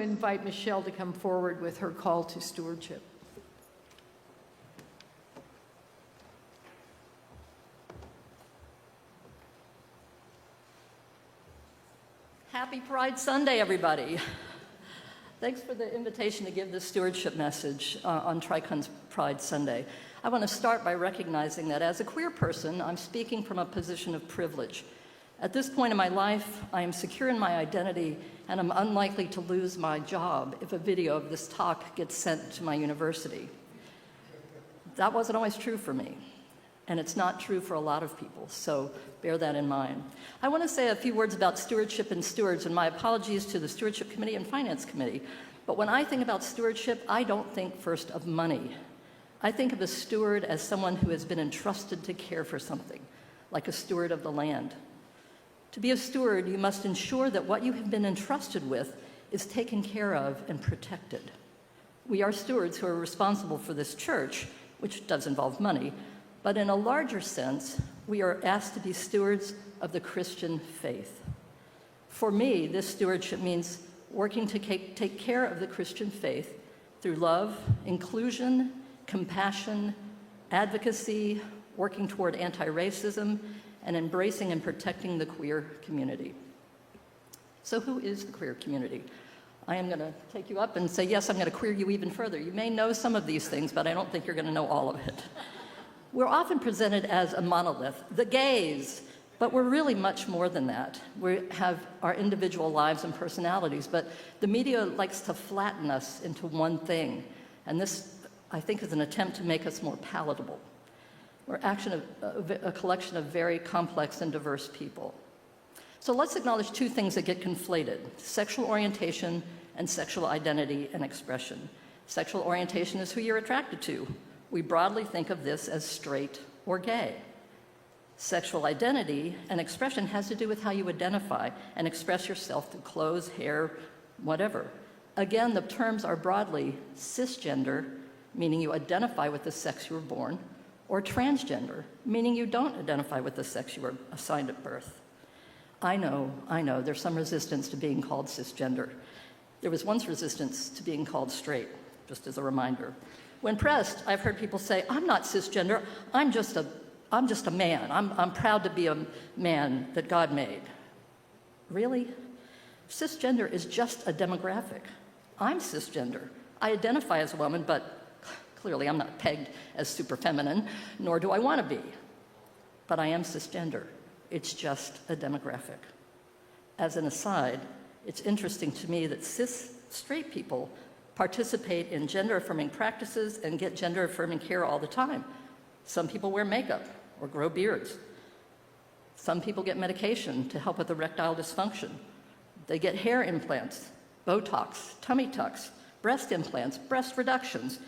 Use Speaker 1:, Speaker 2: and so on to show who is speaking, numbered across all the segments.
Speaker 1: invite Michelle to come forward with her call to stewardship.
Speaker 2: Happy Pride Sunday, everybody. Thanks for the invitation to give this stewardship message on Tricon's Pride Sunday. I want to start by recognizing that as a queer person, I'm speaking from a position of privilege. At this point in my life, I am secure in my identity, and I'm unlikely to lose my job if a video of this talk gets sent to my university. That wasn't always true for me, and it's not true for a lot of people, so bear that in mind. I want to say a few words about stewardship and stewards, and my apologies to the Stewardship Committee and Finance Committee. But when I think about stewardship, I don't think first of money. I think of a steward as someone who has been entrusted to care for something, like a steward of the land. To be a steward, you must ensure that what you have been entrusted with is taken care of and protected. We are stewards who are responsible for this church, which does involve money, but in a larger sense, we are asked to be stewards of the Christian faith. For me, this stewardship means working to take care of the Christian faith through love, inclusion, compassion, advocacy, working toward anti-racism, and embracing and protecting the queer community. So who is the queer community? I am going to take you up and say, yes, I'm going to queer you even further. You may know some of these things, but I don't think you're going to know all of it. We're often presented as a monolith, the gays, but we're really much more than that. We have our individual lives and personalities, but the media likes to flatten us into one thing, and this, I think, is an attempt to make us more palatable. We're a collection of very complex and diverse people. So let's acknowledge two things that get conflated: sexual orientation and sexual identity and expression. Sexual orientation is who you're attracted to. We broadly think of this as straight or gay. Sexual identity and expression has to do with how you identify and express yourself through clothes, hair, whatever. Again, the terms are broadly cisgender, meaning you identify with the sex you were born, or transgender, meaning you don't identify with the sex you were assigned at birth. I know, there's some resistance to being called cisgender. There was once resistance to being called straight, just as a reminder. When pressed, I've heard people say, I'm not cisgender, I'm just a man. I'm proud to be a man that God made. Really? Cisgender is just a demographic. I'm cisgender. I identify as a woman, but clearly I'm not pegged as super feminine, nor do I want to be. But I am cisgender. It's just a demographic. As an aside, it's interesting to me that cis straight people participate in gender-affirming practices and get gender-affirming care all the time. Some people wear makeup or grow beards. Some people get medication to help with erectile dysfunction. They get hair implants, Botox, tummy tucks, breast implants, breast reductions.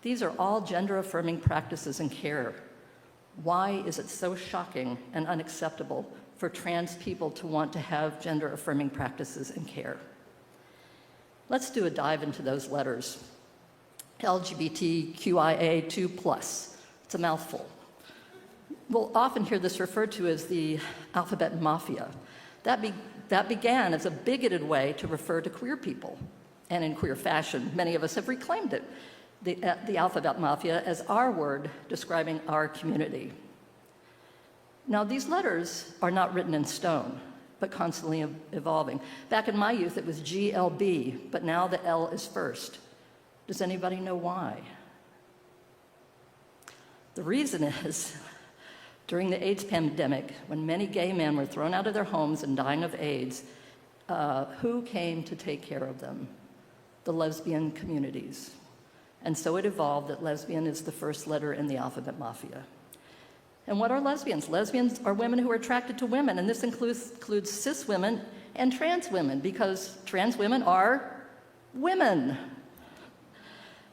Speaker 2: These are all gender-affirming practices and care. Why is it so shocking and unacceptable for trans people to want to have gender-affirming practices and care? Let's do a dive into those letters. LGBTQIA2+. It's a mouthful. We'll often hear this referred to as the alphabet mafia. That began as a bigoted way to refer to queer people. And in queer fashion, many of us have reclaimed it, the alphabet mafia, as our word describing our community. Now, these letters are not written in stone, but constantly evolving. Back in my youth, it was GLB, but now the L is first. Does anybody know why? The reason is, during the AIDS pandemic, when many gay men were thrown out of their homes and dying of AIDS, who came to take care of them? The lesbian communities. And so it evolved that lesbian is the first letter in the alphabet mafia. And what are lesbians? Lesbians are women who are attracted to women, and this includes cis women and trans women, because trans women are women.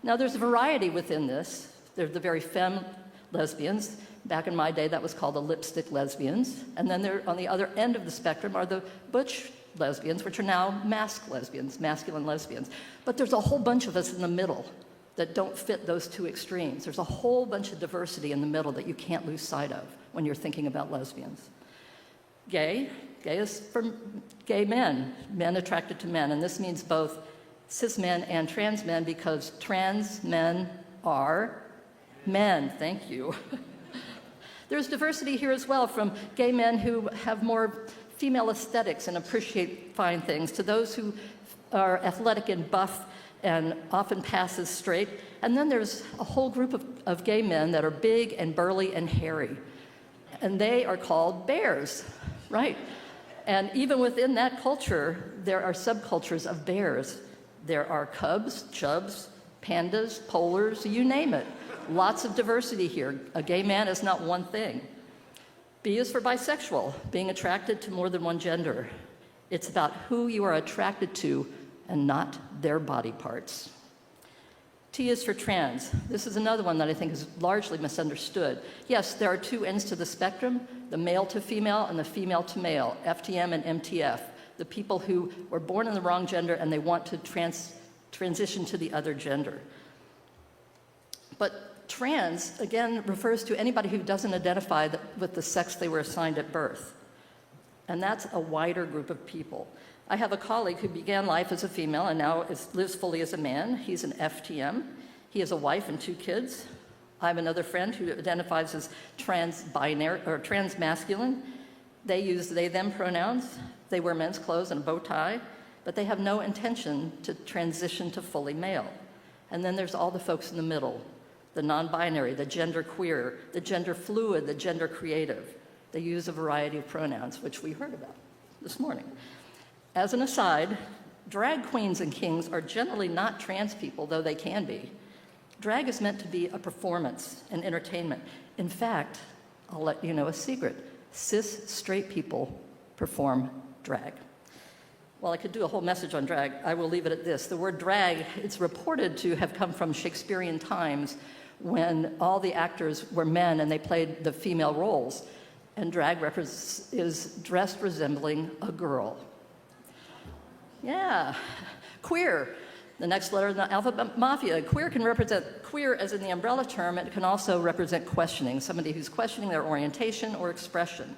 Speaker 2: Now, there's a variety within this. There's the very femme lesbians. Back in my day, that was called the lipstick lesbians. And then there, on the other end of the spectrum, are the butch lesbians, which are now masculine lesbians. But there's a whole bunch of us in the middle that don't fit those two extremes. There's a whole bunch of diversity in the middle that you can't lose sight of when you're thinking about lesbians. Gay is for gay men, men attracted to men, and this means both cis men and trans men, because trans men are men. Thank you. There's diversity here as well, from gay men who have more female aesthetics and appreciate fine things, to those who are athletic and buff and often pass as straight. And then there's a whole group of gay men that are big and burly and hairy. And they are called bears, right? And even within that culture, there are subcultures of bears. There are cubs, chubs, pandas, polars, you name it. Lots of diversity here. A gay man is not one thing. B is for bisexual, being attracted to more than one gender. It's about who you are attracted to and not their body parts. T is for trans. This is another one that I think is largely misunderstood. Yes, there are two ends to the spectrum, the male to female and the female to male, FTM and MTF, the people who were born in the wrong gender and they want to transition to the other gender. But trans, again, refers to anybody who doesn't identify with the sex they were assigned at birth. And that's a wider group of people. I have a colleague who began life as a female and now lives fully as a man. He's an FTM. He has a wife and 2 kids. I have another friend who identifies as trans-binary or trans-masculine. They use they/them pronouns. They wear men's clothes and a bow tie, but they have no intention to transition to fully male. And then there's all the folks in the middle, the non-binary, the gender queer, the gender fluid, the gender creative. They use a variety of pronouns, which we heard about this morning. As an aside, drag queens and kings are generally not trans people, though they can be. Drag is meant to be a performance, an entertainment. In fact, I'll let you know a secret. Cis straight people perform drag. While I could do a whole message on drag, I will leave it at this. The word drag, it's reported to have come from Shakespearean times when all the actors were men and they played the female roles. And drag is dressed resembling a girl. Yeah. Queer, the next letter in the alphabet mafia. Queer can represent queer as in the umbrella term. It can also represent questioning, somebody who's questioning their orientation or expression.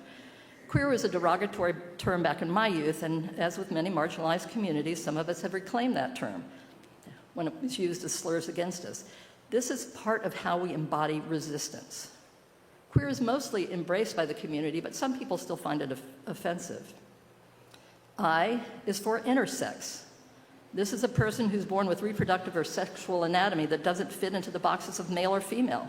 Speaker 2: Queer was a derogatory term back in my youth, and as with many marginalized communities, some of us have reclaimed that term when it was used as slurs against us. This is part of how we embody resistance. Queer is mostly embraced by the community, but some people still find it offensive. I is for intersex. This is a person who's born with reproductive or sexual anatomy that doesn't fit into the boxes of male or female.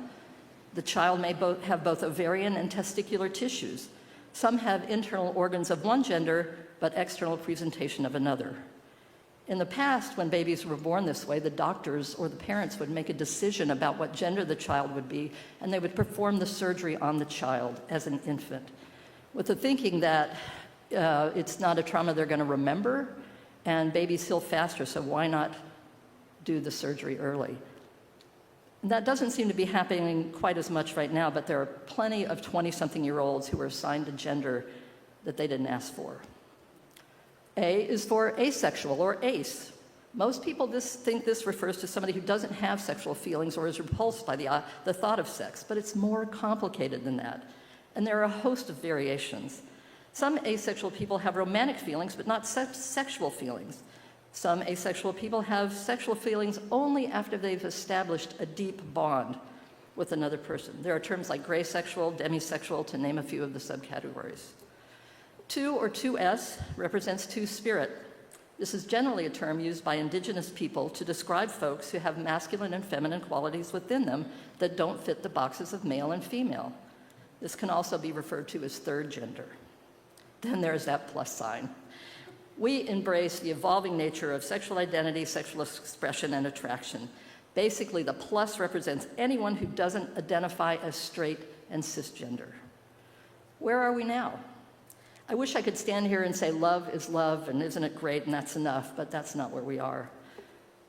Speaker 2: The child may have both ovarian and testicular tissues. Some have internal organs of one gender, but external presentation of another. In the past, when babies were born this way, the doctors or the parents would make a decision about what gender the child would be, and they would perform the surgery on the child as an infant, with the thinking that it's not a trauma they're going to remember, and babies heal faster, so why not do the surgery early? And that doesn't seem to be happening quite as much right now, but there are plenty of 20-something-year-olds who are assigned a gender that they didn't ask for. A is for asexual, or ace. Most people think this refers to somebody who doesn't have sexual feelings or is repulsed by the thought of sex, but it's more complicated than that. And there are a host of variations. Some asexual people have romantic feelings, but not sexual feelings. Some asexual people have sexual feelings only after they've established a deep bond with another person. There are terms like gray sexual, demisexual, to name a few of the subcategories. 2 or 2S represents two-spirit. This is generally a term used by indigenous people to describe folks who have masculine and feminine qualities within them that don't fit the boxes of male and female. This can also be referred to as third gender. Then there's that plus sign. We embrace the evolving nature of sexual identity, sexual expression, and attraction. Basically, the plus represents anyone who doesn't identify as straight and cisgender. Where are we now? I wish I could stand here and say love is love and isn't it great and that's enough, but that's not where we are.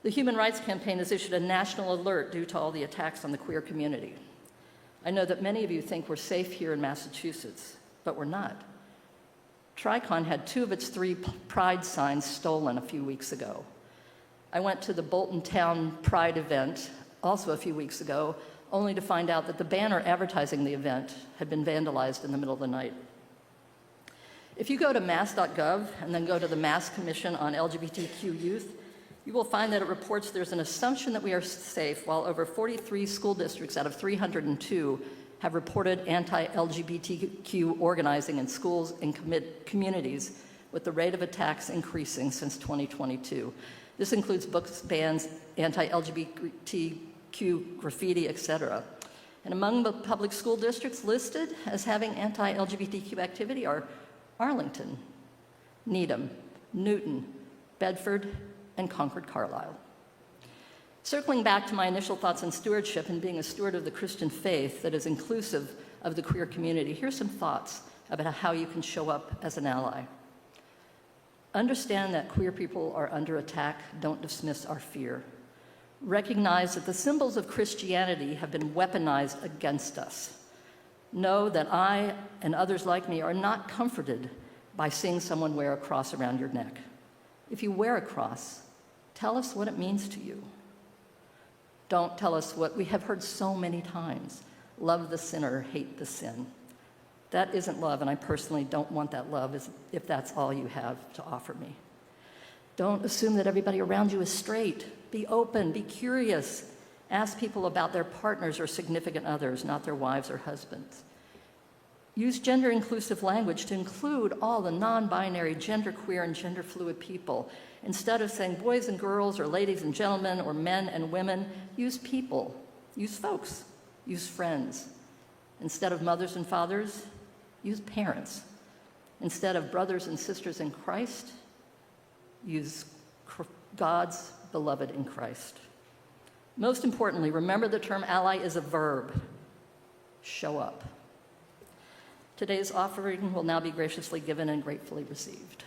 Speaker 2: The Human Rights Campaign has issued a national alert due to all the attacks on the queer community. I know that many of you think we're safe here in Massachusetts, but we're not. Tricon had 2 of its 3 pride signs stolen a few weeks ago. I went to the Bolton Town Pride event also a few weeks ago, only to find out that the banner advertising the event had been vandalized in the middle of the night. If you go to mass.gov and then go to the Mass Commission on LGBTQ Youth, you will find that it reports there's an assumption that we are safe, while over 43 school districts out of 302 have reported anti-LGBTQ organizing in schools and communities, with the rate of attacks increasing since 2022. This includes books, bans, anti-LGBTQ graffiti, etc. And among the public school districts listed as having anti-LGBTQ activity are Arlington, Needham, Newton, Bedford, and Concord-Carlisle. Circling back to my initial thoughts on stewardship and being a steward of the Christian faith that is inclusive of the queer community, here's some thoughts about how you can show up as an ally. Understand that queer people are under attack. Don't dismiss our fear. Recognize that the symbols of Christianity have been weaponized against us. Know that I and others like me are not comforted by seeing someone wear a cross around your neck. If you wear a cross, tell us what it means to you. Don't tell us what we have heard so many times: love the sinner, hate the sin. That isn't love, and I personally don't want that love if that's all you have to offer me. Don't assume that everybody around you is straight. Be open, be curious. Ask people about their partners or significant others, not their wives or husbands. Use gender-inclusive language to include all the non-binary, genderqueer, and gender-fluid people. Instead of saying boys and girls, or ladies and gentlemen, or men and women, use people, use folks, use friends. Instead of mothers and fathers, use parents. Instead of brothers and sisters in Christ, use God's beloved in Christ. Most importantly, remember the term ally is a verb. Show up. Today's offering will now be graciously given and gratefully received.